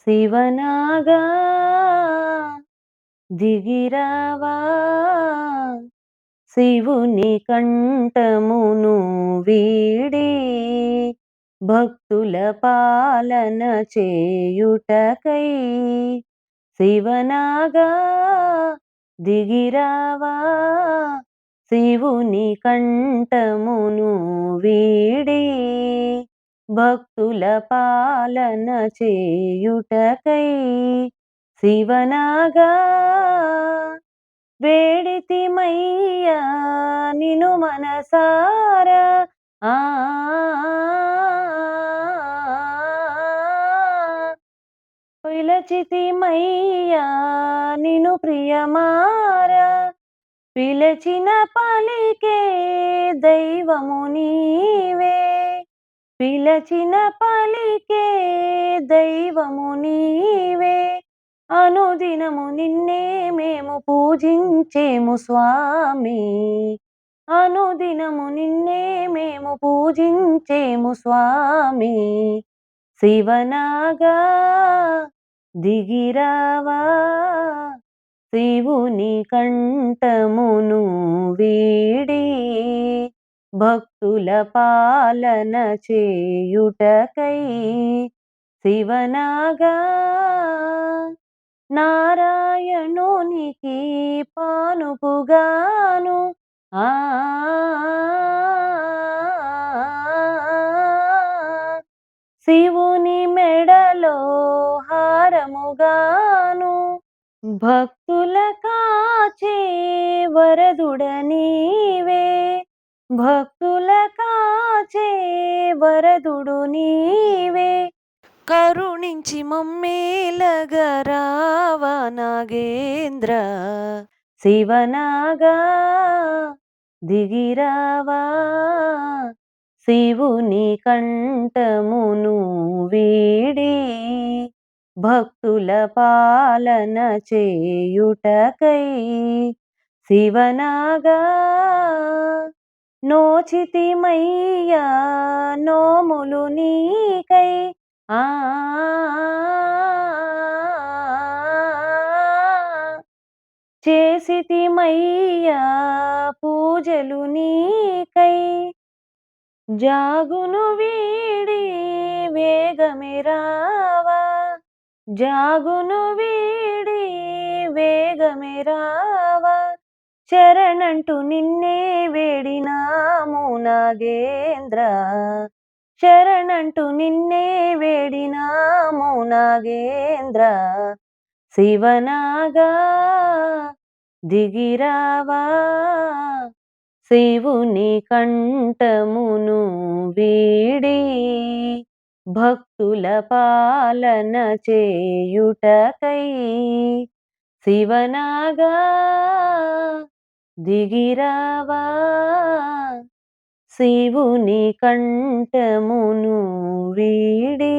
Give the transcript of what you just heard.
శివనాగా దిగిరావా శివుని కంఠమును వీడి భక్తుల పాలన చేయుటకై శివనాగా దిగిరావా శివుని కంఠమును వీడి భక్తుల పాలన చేయుటకై శివనాగా వేడితిమయ్యా నిను మనసారా ఆ పిలచితిమయ్యా నిను ప్రియమారా పిలచిన పలికే దైవము నీవే పిలచిన పలికే దైవము నీవే అనుదినము నిన్నే మేము పూజించేము స్వామి అనుదినము నిన్నే మేము పూజించేము స్వామి శివనాగా దిగిరావా శివుని కంఠమును వీడి భక్తుల పాలన చేయుటకై శివనాగా నారాయణునికి పానుపుగాను ఆ శివుని మెడలో హారముగాను భక్తుల కాచే వరదుడ నీవే భక్తుల కాచే వరదుడు నీవే కరుణించి మమ్మేలగరావా నాగేంద్ర శివనాగా దిగిరావా శివుని కంఠమును వీడి భక్తుల పాలన చేయుటకై శివనాగా నోచితిమయ్యా నోములు నీకై ఆ చేసితిమయ్యా పూజలు నీకై జాగును వీడి వేగమిరావా జాగును వీడి వేగమిరావా శరణంటూ నిన్నే వేడినాము నాగేంద్ర శరణంటూ నిన్నే వేడినాము నాగేంద్ర శివనాగా దిగిరావా శివుని కంఠమును వీడి భక్తుల పాలన చేయుటకై శివనాగా దిగిరావా శివుని కంఠమును వీడి